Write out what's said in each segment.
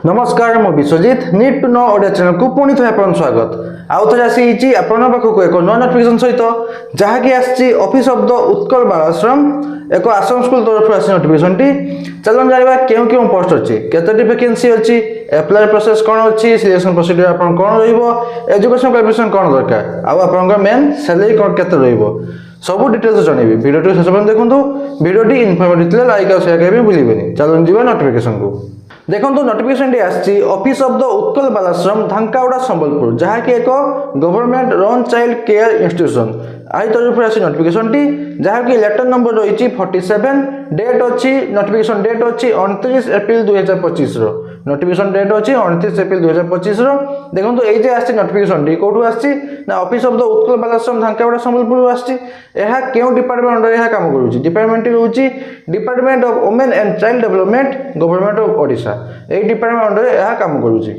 नमस्कार मु Biswajit need to know Odia channel को पुणी थे आपन स्वागत आउ थे आसी आपन पाखक एक नया नोटिफिकेशन सहित जहाँकि आसी ऑफिस ऑफ द उत्कल बालाश्रम एक आश्रम स्कूल तरफ आसी नोटिफिकेशन टी चलन जानिबा केउ केउ पोस्ट अछि केतोटी वैकेंसी अछि अप्लाई प्रोसेस कोन अछि सिलेक्शन प्रोसीजर आपन कोन रहइबो एजुकेशन क्वालिफिकेशन कोन दरकार आउ आपन मेन सैलरी कोन केते रहइबो सब डिटेल्स जणेबी वीडियो टी शेष पर्यंत देखंतु वीडियो टी इन्फॉर्मेटिव थिले लाइक और शेयर करबे भूलिबेनी चलन जीवा नोटिफिकेशन को देखो नोटिफिकेशन आसी office of the Utkal Balashram Dhankauda Sambalpur जहाँकि एक government run child care institution आई तरफ आसी नोटिफिकेशन टी जहाँकि लेटर नंबर रही 47 डेट अच्छी नोटिफिकेशन डेट अच्छी 29 एप्रिल 2025 नोटिफिकेशन डेट अच्छी 29 एप्रिल 2025 देखो ये आसी नोटिफिकेशन टी कौटू आसी ना office of the Utkal Balashram Dhankauda Sambalpur आसी क्यों डिपार्टमेंट अंडर यह काम करुँच डिपार्टमेंट रोचे department of women and child development government of Odisha यही डिपार्टमेंट अंडर यह काम करुँच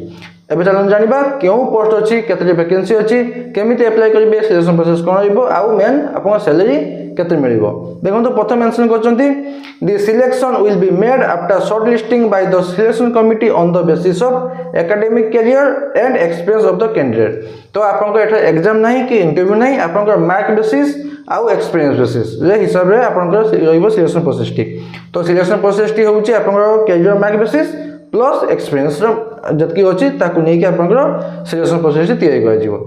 एबे चलन जानिबा क्यों पोस्ट अछि केते वैकेंसी अछि केमिति अप्लाई करिवे सिलेक्शन प्रोसेस कोन रहइबो आउ मेन आपन सैलरी केते मिलिबो देखंतु प्रथम मेंशन करचंती the selection will be made after short listing by the selection committee on the basis of academic career and experience of the candidate तो आपन को एटा एग्जाम नाही कि इंटरव्यू नाही आपन को मार्क बेसिस आउ एक्सपीरियंस बेसिस रे हिसाब रे आपन को रहइबो सिलेक्शन प्रोसेस टी तो सिलेक्शन प्रोसेस टी होउची आपन को career mark basis plus experience जतकी अच्छी ताकू नहीं कि आपनकर सिलेक्शन प्रोसेस तैयारी करा जिवो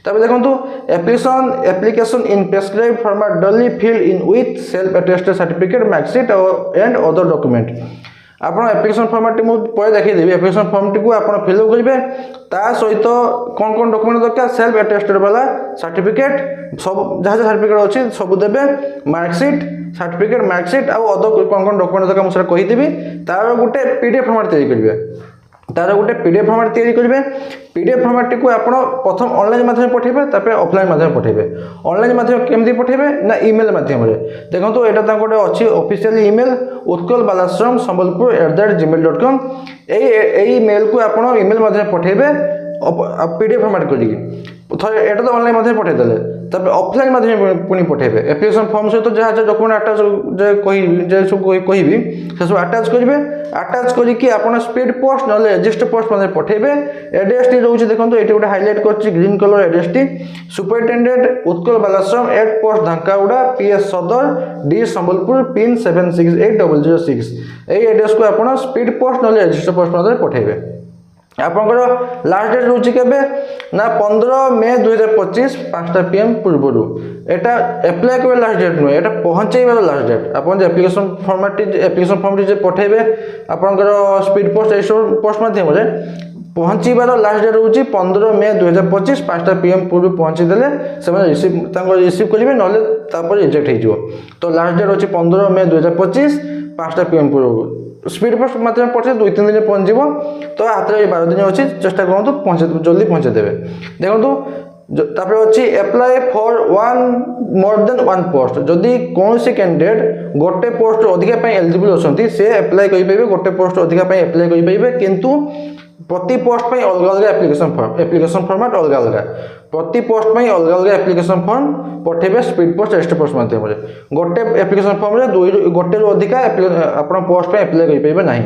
तबे देखंतु application in prescribe format duly fill in with self attested certificate marksheet and other document आपन एप्लीकेशन फॉर्मेट मु पय देखि देबी एप्लीकेशन फॉर्म टी को आपन फिल अप करिवे ता सहित कोन कोन डॉक्यूमेंट दरकार सेल्फ अटेस्टेड वाला सर्टिफिकेट सब जहाँ सर्टिफिकेट अच्छी सब देबे मार्कशीट सर्टिफिकेट मार्कशीट आउ अदर कोन कोन डॉक्यूमेंट दरकार मुसरा कहि देबी तार गुटे पीडीएफ फॉर्मेट तैयारी करिवे तार गोटे पीडीएफ फॉर्मेट तैयारी करेंगे पीडीएफ फॉर्मेट को आप प्रथम ऑनलाइन माध्यम पठेबे तापर ऑफलाइन माध्यम पठेबे ऑनलाइन माध्यम केमती पठेबे ना ईमेल माध्यम रे देखंतु एटा ता गोटे अछि official email Utkal Balashram Sambalpur @gmail.com एई मेल को आप ईमेल माध्यम पठेबे पीडीएफ फॉर्मेट करिकी थरे एटा तो ऑनलाइन माध्यम पठे देले तब ऑफलाइन माध्यम पुनी पठेबे एप्लीकेशन फॉर्म सहित जहाँ जहाँ डॉक्यूमेंट अटैच जे कहि जे सब कहिबी से सब अटैच करिवे अटैच करिकी आपण स्पीड पोस्ट नले रजिस्टर पोस्ट मध्ये पठेबे एड्रेस टी रहउछि देखंतु एटी गोटे हाइलाइट करछि ग्रीन कलर एड्रेस टी superintendent Utkal Balashram at post Dhankauda PS Sadar D Sambalpur pin 768006 एई एड्रेस को आपण स्पीड पोस्ट नले रजिस्टर पोस्ट मध्ये पठेबे आपनकर लास्ट डेट रोची केबे ना 15 मई 2025 5टा पीएम पूर्वरु एटा अप्लाई करे लास्ट डेट नो एटा पहुंचेइबार लास्ट डेट आपन जे एप्लीकेशन फॉर्म जे पठेबे आपनकर स्पीड पोस्ट एसो पोस्ट माध्यम रे पहुंचीबार लास्ट डेट रोची 15 मई 2025 5टा पीएम पूर्व पहुंची देले से रिसीव करिवे नले तापर रिजेक्ट हे जिवो तो लास्ट डेट रोची 15 मई 2025 5टा पीएम पूर्व स्पीड पोस्ट माध्यम पठे 2-3 दिन पहुंच जीवो तो हाथ 12 दिन अच्छी चेष्टा करंतु पहुंचे जल्दी पहुंचे देबे देखंतु तापर अछि apply for one more than one post जदि कौन से कैंडिडेट गोटे पोस्ट अधिका पय एलिजिबल अछंती से अप्लाई करि पाइबे गोटे पोस्ट अधिका पय अप्लाई करि पाइबे किंतु प्रति पोस्ट पय अलग अलग एप्लीकेशन फॉर्मेट अलग अलग प्रति पोस्ट पय अलग अलग एप्लीकेशन फॉर्म पठेबे स्पीड पोस्ट रजिस्टर पोस्ट माध्यम रे गोटे एप्लीकेशन फॉर्म रे गोटे अधिका आपण पोस्ट पय अप्लाई करि पाइबे नाही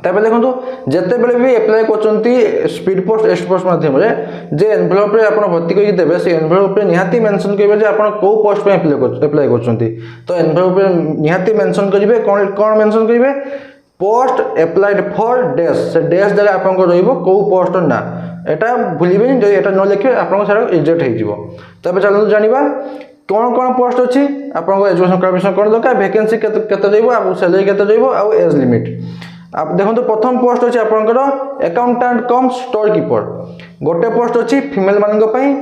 तबे देखंतु जते बेले भी अप्लाई करचंती स्पीड पोस्ट रजिस्टर पोस्ट माध्यम रे जे एनवेलप रे आपण भर्ती करि देबे से एनवेलप रे निहाती मेंशन करिवे जे आपण को पोस्ट पय अप्लाई करचंती तो एनवेलप रे निहाती मेंशन करिवे कोन मेंशन करिवे पोस्ट अप्लाइड फॉर डेस से डेस देले आपन को रहइबो को पोस्ट ना एटा भूलिबेनी जे एटा न लिखे आपन को सारा रिजेक्ट हे जिवो तबे चलू जानिबा कोन कोन पोस्ट अछि आपन को एजुकेशन क्वालिफिकेशन कोन दरकार वैकेंसी केते रहइबो आ सैलरी केते रहइबो आ एज लिमिट आप देखंतु प्रथम पोस्ट अछि आपन को अकाउंटेंट कम स्टोर कीपर गोटे पोस्ट अछि फीमेल मानन पई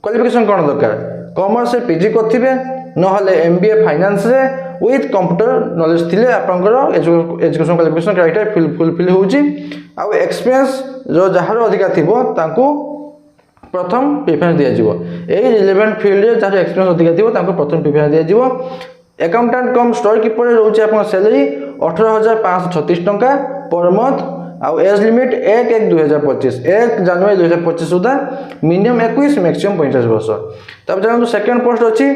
क्वालिफिकेशन कोन दरकार कॉमर्स से पीजी करथिबे न हले एमबीए फाइनेंस रे विथ कंप्यूटर नॉलेज थिले आपनकर एजुकेशन क्वालिफिकेशन क्राइटेरिया फुलफिल होउची आ एक्सपीरियंस जो जहार अधिका थिबो तांको प्रथम प्रेफरेंस दिया जिवो एई रिलेवेंट फील्ड रे जहार एक्सपीरियंस अधिका थिबो तांको प्रथम प्रेफरेंस दिया जिवो अकाउंटेंट कम स्टोर कीपर रहउची आपन सैलरी 18536 टंका पर मंथ आउ एज लिमिट 1/1/2025 1 जनवरी 2025 सुधा मिनिमम 21 मैक्सिमम 50 वर्ष तब जानू सेकंड पोस्ट अछि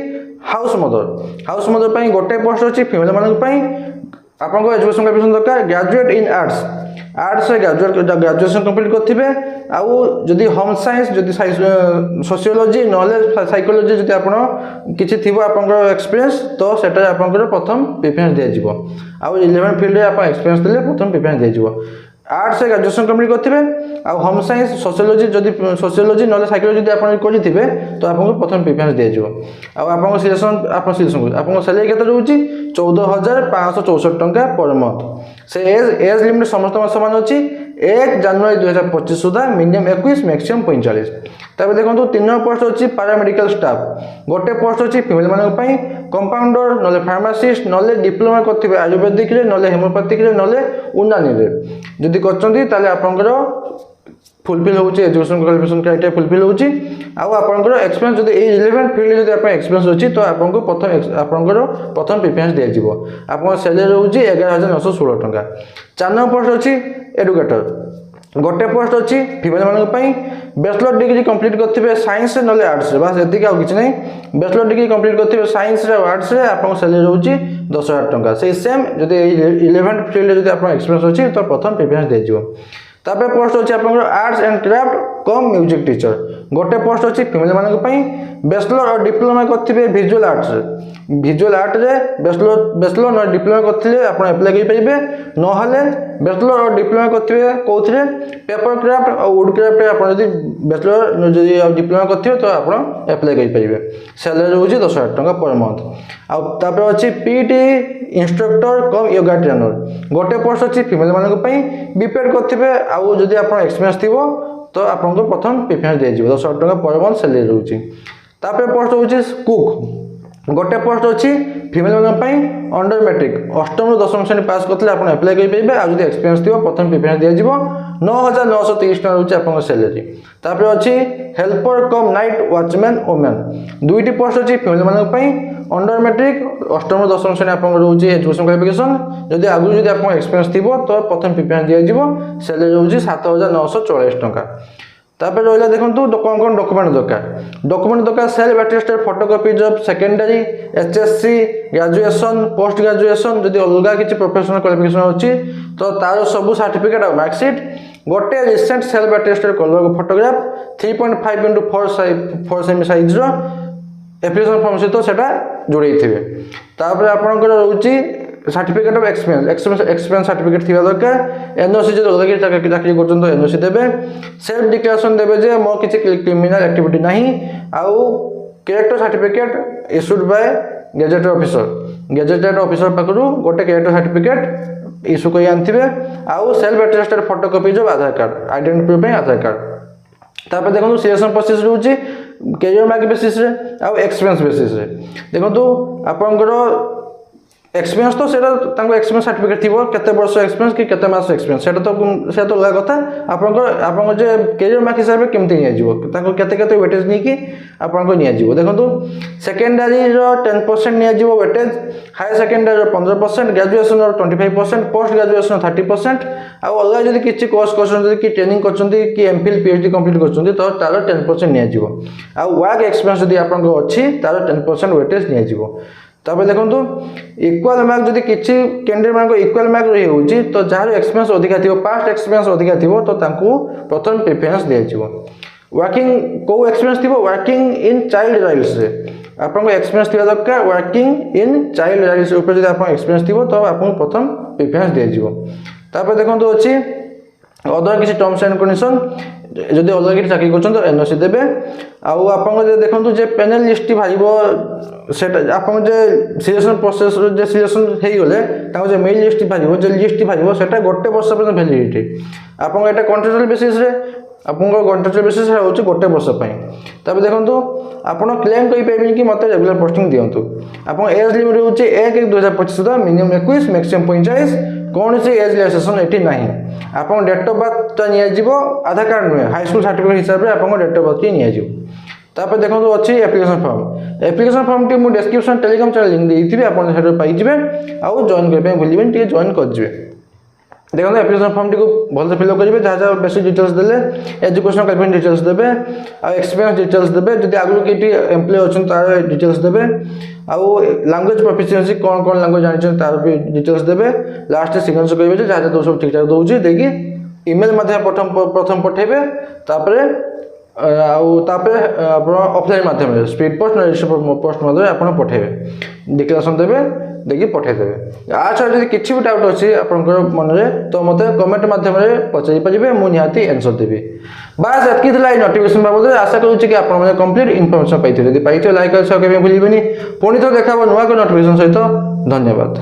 हाउस मदर पई गोटे पोस्ट अछि फीमेल मानक पई आपको एजुकेशन क्वालिफिकेशन दरकार graduate in arts arts graduation complete करथिबे आउ जदि होम साइंस जदि सोशियोलॉजी नॉलेज साइकोलॉजी जदि आपण किछि थिबो आपनकर एक्सपीरियंस तो सेटा आपनकर प्रथम प्रेफरेंस दिया जिवो आउ 11 फील्ड रे आपण एक्सपीरियंस देले प्रथम प्रेफरेंस दिया जिवो आर्ट्स ग्रेजुएशन कंप्लीट करथिबे आ home science sociology knowledge psychology जदि आपण करिथिबे तो आपनको प्रथम प्रेफरेंस दिया जिवो आ आपनको सिलेक्शन आपनको सैलरी केते रहउची 14564 टंका पर मंथ से एज लिमिट समस्त समान अछि 1 जनवरी 2025 सुधा मिनिमम 21 मैक्सिमम 45 तबे देखंतु 3 नंबर पोस्ट अछि पैरामेडिकल स्टाफ गोटे पोस्ट अछि फीमेल मानक पई कंपाउंडर नले फार्मासिस्ट नले डिप्लोमा करथिबे आयुर्वेदिक रे नले होमियोपैथिक रे नले उनानी रे जदि करचंती ताले आपनकर फुलफिल होउची एजुकेशन क्वालिफिकेशन क्राइटेरिया फुलफिल होउची आउ आपनकर एक्सपीरियंस जदि 11 फील्ड जदि आपन एक्सपीरियंस अछि तो आपनको प्रथम प्रेफरेंस दिया जिवो आपन सैलरी होउची 11916 टंका 4 नंबर पोस्ट अछि एडुकेटर गोटे पोस्ट अछि फीमेल मानक पई बैचलर डिग्री कंप्लीट करथिबे साइंस नले आर्ट्स बस एतिक आ किछ नै बैचलर डिग्री कंप्लीट करथिबे साइंस रे आर्ट्स रे आपन सैलरी होउची 10000 टंका से सेम जदि 11 फील्ड जदि आपन एक्सपीरियंस अछि तो प्रथम प्रेफरेंस दिया जिवो तापर पोस्ट अछि आपन arts and craft come music teacher गोटे पोस्ट अछि फीमेल मानक पई बैचलर और डिप्लोमा करथिबे विजुअल आर्ट रे बैचलर और डिप्लोमा करथिले आपण अप्लाई करि परिबे न हले बैचलर और डिप्लोमा करथिबे कोथरे पेपर क्राफ्ट और वुड क्राफ्ट आपण जदि बैचलर जदि डिप्लोमा करथिबे तो आपण अप्लाई करि परिबे सैलरी होउची 10000 टंका पर मंथ आ तापर अछि पीटी इंस्ट्रक्टर कम योगा ट्रेनर गोटे पोस्ट अछि फीमेल मानक पई बीपेड करथिबे आ जदि आपण एक्सपीरियंस थिबो तो आपनको प्रथम प्रेफरेंस दिया जिवो 10000 टंका पर मंथ सैलरी रहउची तापर पोस्ट होउची कुक गोटे पोस्ट अछि फीमेल मानक पई अंडर मैट्रिक अष्टम दशम श्रेणी पास करथिले आपण अप्लाई करि परिबे आ जदि एक्सपीरियंस थिबो प्रथम प्रेफरेंस दिया जिवो 9930 टंका रहउची आपन सैलरी तापर अछि हेल्पर कम नाइट वॉचमैन वुमेन दुईटी पोस्ट अछि फीमेल मानक पई अंडर मैट्रिक अष्टम दशम श्रेणी आपन रहउची एजुकेशन क्वालिफिकेशन जदि आगु जदि आपन एक्सपीरियंस थिबो तो प्रथम प्रेफरेंस दिया जिवो सैलरी रहउची 7944 टंका तापर रहला देखंतु कोन डॉक्यूमेंट दरकार self attested photocopies of secondary HSC graduation post graduation जदि अलगा किछि प्रोफेशनल क्वालिफिकेशन अछि तो तार सब सर्टिफिकेट और मार्कशीट गोटे recent self attested colour photograph 3.5 into 4 सेमी साइज रो एप्लिकेशन फॉर्म सहित सेटा जोड़े थिबे तापर आपनकर रहउची सर्टिफिकेट ऑफ एक्सपीरियंस सर्टिफिकेट थिबा दरकार एनओसी जे अलग चाकरी करछन तो एनओसी देबे सेल्फ डिक्लेरेशन देबे जे मो किछि क्रिमिनल एक्टिविटी नाही आउ character certificate issued by gazetted officer पाखरु गोटे कैरेक्टर सर्टिफिकेट इशू करि आनथिबे आउ self attested photocopies of Aadhaar card identity proof पे आधार कार्ड तापर देखो सिलेक्शन प्रोसेस रहउची कैरियर मार्क बेसिस रे आउ एक्सपीरियंस बेसिस रे देखो आपनकर एक्सपीरियंस तो सेटा तांको एक्सपीरियंस सर्टिफिकेट थिबो केते वर्ष एक्सपीरियंस कि केते मास एक्सपीरियंस सेटा तो लगा कथा आपन जे कैरियर मार्क हिसाब रे केमति निया जिवो तांको केते वेटेज नि कि आपन को निया जिवो देखंतु सेकेंडरी रो 10% निया जिवो वेटेज हायर सेकेंडरी रो 15% ग्रेजुएशन रो 25% पोस्ट ग्रेजुएशन 30% आ अलग जदि किछि कोर्स करछन जदि कि ट्रेनिंग करछन्ती कि एमफिल पीएचडी कंप्लीट करछन्ती तो तार 10% निया जिवो आ वर्क एक्सपीरियंस जदि आपन को अछि तार 10% वेटेज निया जिवो तापर देखंतु इक्वल मार्क जदि किछि कैंडिडेट मान को इक्वल मार्क रही होउची तो जार एक्सपीरियंस अधिका थिबो पास्ट एक्सपीरियंस अधिका थिबो तो तांको प्रथम प्रेफरेंस दिया जिवो वर्किंग को एक्सपीरियंस थिबो वर्किंग इन चाइल्ड राइट्स रे आपन को एक्सपीरियंस थिबा दरकार वर्किंग इन चाइल्ड राइट्स ऊपर जदि आपन एक्सपीरियंस थिबो तो आपन प्रथम प्रेफरेंस दिया जिवो तापर देखंतु अछि अदर किछि टर्म्स एंड कंडीशन जदि अलग किछि चाकरी करछन तो एनओसी देबे आउ आपन जे देखंतु जे पैनल लिस्ट भाइबो सेटा आपन जे सिलेक्शन प्रोसेस जे सिलेक्शन हेइ गले ताको जे मेल लिस्ट भाइबो सेटा गोटे वर्ष पर्यंत वैलिडिटी आपन एटा कॉन्ट्रैक्चुअल बेसिस रे आपन कॉन्ट्रैक्चुअल बेसिस रे होची गोटे वर्ष पई तबे देखंतु आपन क्लेम करि पेबिन कि मते रेगुलर पोस्टिंग दियंतु आपन एज लिमिट होची 1/1/2025 सुधा मिनिमम 21 मैक्सिमम 45 कौन से एज रिलैक्सेशन एठी नाही आपन डेट ऑफ बर्थ त निया जिवो आधार कार्ड नुहे हाई स्कूल सर्टिफिकेट हिसाब रे आपन डेट ऑफ बर्थ की निया जिवो तापर देखंतु अछि एप्लिकेशन फॉर्म टी मु डिस्क्रिप्शन टेलीग्राम चैनल लिंक देइथिबे आपन सेटर पाइ जिवे आ जॉइन करबे भूलिबेन टी जॉइन कर जिवे देखो एप्लिकेशन फॉर्म टी को भलसे फिलअप करेंगे जहाँ जहाँ बेसिक डिटेल्स देले एजुकेशनल क्वालिफिकेशन डिटेल्स देबे आ एक्सपीरियंस डिटेल्स देबे जदि आगु केटी एम्प्लॉय अछन तार डिटेल्स देबे आ लैंग्वेज प्रोफिशिएंसी कौन कौन लैंग्वेज जानिछन तार भी डिटेल्स देबे लास्ट सिग्नेचर करिवे जे जहाँ जहाँ सब ठीक ठाक दउची देकी ईमेल माध्यम प्रथम पठेबे तापरे ऑफलाइन माध्यम स्पीड पोस्ट रजिस्टर पोस्ट माध्यम आप पठेबे डिक्लेरेशन देबे देखिए पठेदेवे आ छड़ा जब किसी भी डाउट अच्छी आपंकर मन में तो मत कमेंट माध्यम पचारि पारे मुझे निहाती आंसर देवी बास एतकी नोटिफिकेशन बाबद आशा करूँ कि आप कंप्लीट इनफॉरमेशन पाई लाइक और शेयर करने भूलिए पुणी तो देखा नुआ नोटिफिकेशन सहित धन्यवाद।